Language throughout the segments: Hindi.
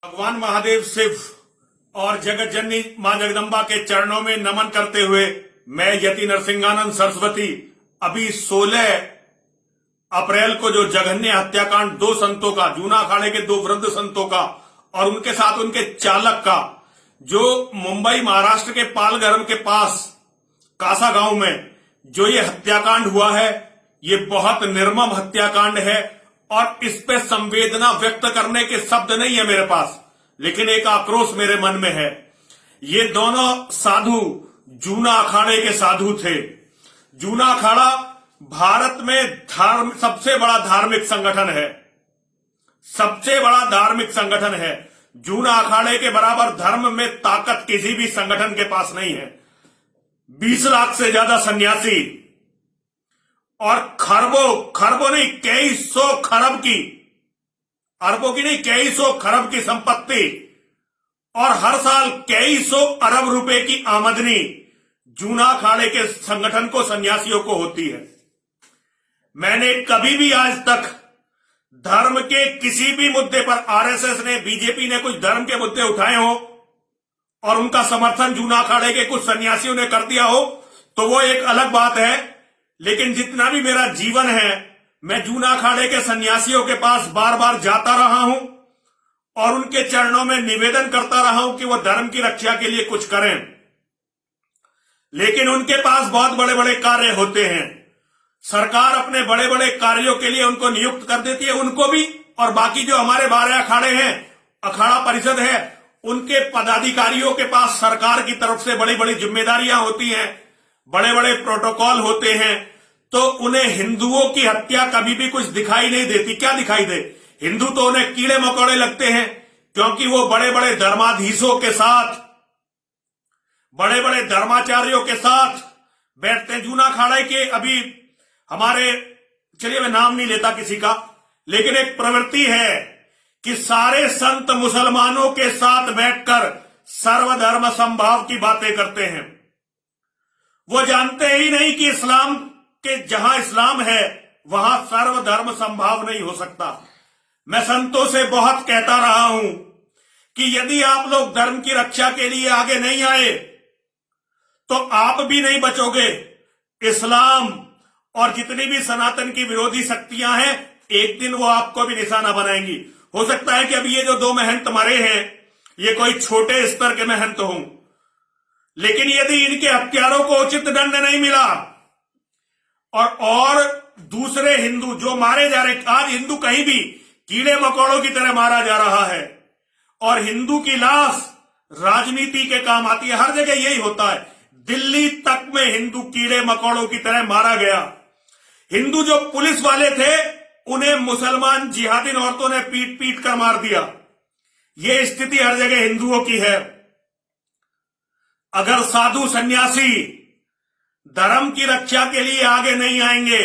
भगवान महादेव शिव और जगत जननी मां जगदम्बा के चरणों में नमन करते हुए मैं यति नरसिंहानंद सरस्वती अभी 16 अप्रैल को जो जघन्य हत्याकांड दो संतों का, जूना अखाड़े के दो वृद्ध संतों का और उनके साथ उनके चालक का, जो मुंबई महाराष्ट्र के पालघर के पास कासा गांव में जो ये हत्याकांड हुआ है, ये बहुत निर्मम हत्याकांड है और इस पे संवेदना व्यक्त करने के शब्द नहीं है मेरे पास, लेकिन एक आक्रोश मेरे मन में है। ये दोनों साधु जूना अखाड़े के साधु थे। जूना अखाड़ा भारत में सबसे बड़ा धार्मिक संगठन है, सबसे बड़ा धार्मिक संगठन है। जूना अखाड़े के बराबर धर्म में ताकत किसी भी संगठन के पास नहीं है। 20 लाख से ज्यादा सन्यासी और खरबों नहीं, कई सौ खरब की, अरबों की नहीं, कई सौ खरब की संपत्ति और हर साल कई सौ अरब रुपए की आमदनी जूना अखाड़े के संगठन को, सन्यासियों को होती है। मैंने कभी भी आज तक धर्म के किसी भी मुद्दे पर आरएसएस ने, बीजेपी ने कुछ धर्म के मुद्दे उठाए हो और उनका समर्थन जूना अखाड़े के कुछ सन्यासियों ने कर दिया हो तो वो एक अलग बात है, लेकिन जितना भी मेरा जीवन है मैं जूना अखाड़े के सन्यासियों के पास बार बार जाता रहा हूं और उनके चरणों में निवेदन करता रहा हूं कि वो धर्म की रक्षा के लिए कुछ करें, लेकिन उनके पास बहुत बड़े बड़े कार्य होते हैं। सरकार अपने बड़े बड़े कार्यों के लिए उनको नियुक्त कर देती है, उनको भी, और बाकी जो हमारे 12 अखाड़े हैं, अखाड़ा परिषद है, उनके पदाधिकारियों के पास सरकार की तरफ से बड़ी बड़ी जिम्मेदारियां होती हैं, बड़े बड़े प्रोटोकॉल होते हैं, तो उन्हें हिंदुओं की हत्या कभी भी कुछ दिखाई नहीं देती। क्या दिखाई दे? हिंदू तो उन्हें कीड़े मकोड़े लगते हैं, क्योंकि वो बड़े बड़े धर्माधीशों के साथ, बड़े बड़े धर्माचार्यों के साथ बैठते हैं। जूना अखाड़े के अभी हमारे, चलिए मैं नाम नहीं लेता किसी का, लेकिन एक प्रवृत्ति है कि सारे संत मुसलमानों के साथ बैठकर सर्वधर्म समभाव की बातें करते हैं। वो जानते ही नहीं कि इस्लाम के, जहां इस्लाम है वहां सर्वधर्म समभाव नहीं हो सकता। मैं संतों से बहुत कहता रहा हूं कि यदि आप लोग धर्म की रक्षा के लिए आगे नहीं आए तो आप भी नहीं बचोगे। इस्लाम और जितनी भी सनातन की विरोधी शक्तियां हैं, एक दिन वो आपको भी निशाना बनाएंगी। हो सकता है कि अभी ये जो 2 महंत मरे हैं ये कोई छोटे स्तर के महंत हों, लेकिन यदि इनके हत्यारों को उचित दंड नहीं मिला और दूसरे हिंदू जो मारे जा रहे, आज हिंदू कहीं भी कीड़े मकोड़ों की तरह मारा जा रहा है और हिंदू की लाश राजनीति के काम आती है। हर जगह यही होता है। दिल्ली तक में हिंदू कीड़े मकोड़ों की तरह मारा गया। हिंदू जो पुलिस वाले थे उन्हें मुसलमान जिहादी औरतों ने पीट पीट कर मार दिया। यह स्थिति हर जगह हिंदुओं की है। अगर साधु सन्यासी धर्म की रक्षा के लिए आगे नहीं आएंगे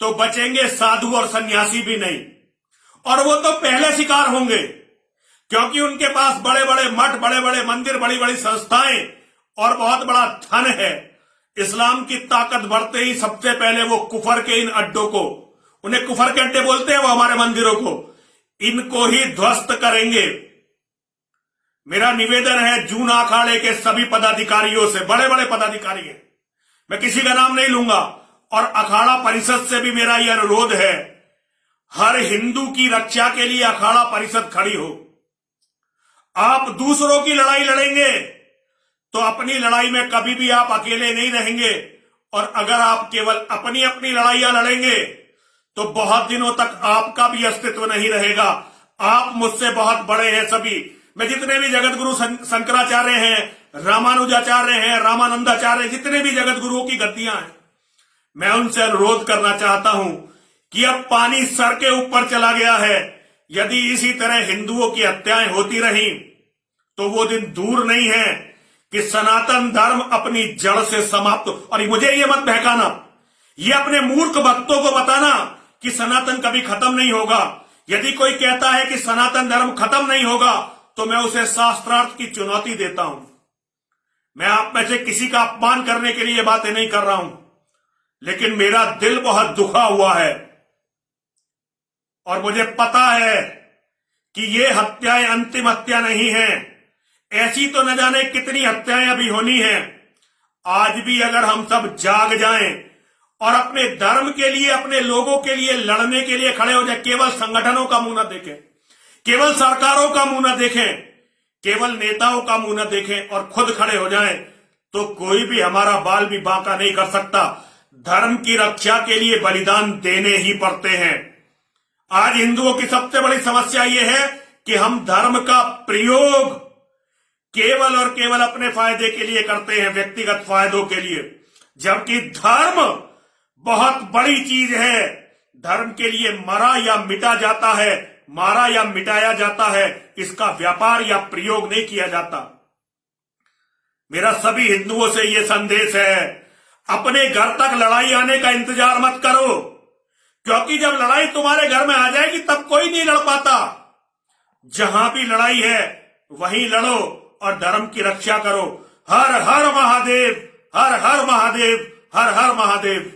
तो बचेंगे साधु और सन्यासी भी नहीं, और वो तो पहले शिकार होंगे, क्योंकि उनके पास बड़े बड़े मठ, बड़े बड़े मंदिर, बड़ी बड़ी संस्थाएं और बहुत बड़ा धन है। इस्लाम की ताकत बढ़ते ही सबसे पहले वो कुफर के इन अड्डों को, उन्हें कुफर के अड्डे बोलते हैं, वो हमारे मंदिरों को, इनको ही ध्वस्त करेंगे। मेरा निवेदन है जूना अखाड़े के सभी पदाधिकारियों से, बड़े बड़े पदाधिकारी हैं, मैं किसी का नाम नहीं लूंगा, और अखाड़ा परिषद से भी मेरा यह अनुरोध है, हर हिंदू की रक्षा के लिए अखाड़ा परिषद खड़ी हो। आप दूसरों की लड़ाई लड़ेंगे तो अपनी लड़ाई में कभी भी आप अकेले नहीं रहेंगे, और अगर आप केवल अपनी अपनी लड़ाइयां लड़ेंगे तो बहुत दिनों तक आपका भी अस्तित्व नहीं रहेगा। आप मुझसे बहुत बड़े हैं सभी। मैं जितने भी जगत गुरु शंकराचार्य हैं, रामानुजाचार्य हैं, रामानंदाचार्य, जितने भी जगत गुरुओं की गद्दियां हैं, मैं उनसे अनुरोध करना चाहता हूं कि अब पानी सर के ऊपर चला गया है। यदि इसी तरह हिंदुओं की हत्याएं होती रही तो वो दिन दूर नहीं है कि सनातन धर्म अपनी जड़ से समाप्त हो। और मुझे ये मत बहकाना, ये अपने मूर्ख भक्तों को बताना कि सनातन कभी खत्म नहीं होगा। यदि कोई कहता है कि सनातन धर्म खत्म नहीं होगा तो मैं उसे शास्त्रार्थ की चुनौती देता हूं। मैं आप में से किसी का अपमान करने के लिए बातें नहीं कर रहा हूं, लेकिन मेरा दिल बहुत दुखा हुआ है और मुझे पता है कि ये हत्याएं अंतिम हत्या नहीं है। ऐसी तो न जाने कितनी हत्याएं अभी होनी है। आज भी अगर हम सब जाग जाएं और अपने धर्म के लिए, अपने लोगों के लिए लड़ने के लिए खड़े हो जाए, केवल संगठनों का मुंह न देखें, केवल सरकारों का मुंह न देखें, केवल नेताओं का मुंह न देखें और खुद खड़े हो जाएं, तो कोई भी हमारा बाल भी बांका नहीं कर सकता। धर्म की रक्षा के लिए बलिदान देने ही पड़ते हैं। आज हिंदुओं की सबसे बड़ी समस्या यह है कि हम धर्म का प्रयोग केवल और केवल अपने फायदे के लिए करते हैं, व्यक्तिगत फायदों के लिए, जबकि धर्म बहुत बड़ी चीज है। धर्म के लिए मरा या मिटा जाता है, मारा या मिटाया जाता है, इसका व्यापार या प्रयोग नहीं किया जाता। मेरा सभी हिंदुओं से यह संदेश है, अपने घर तक लड़ाई आने का इंतजार मत करो, क्योंकि जब लड़ाई तुम्हारे घर में आ जाएगी तब कोई नहीं लड़ पाता। जहां भी लड़ाई है वहीं लड़ो और धर्म की रक्षा करो। हर हर महादेव, हर हर महादेव, हर हर महादेव।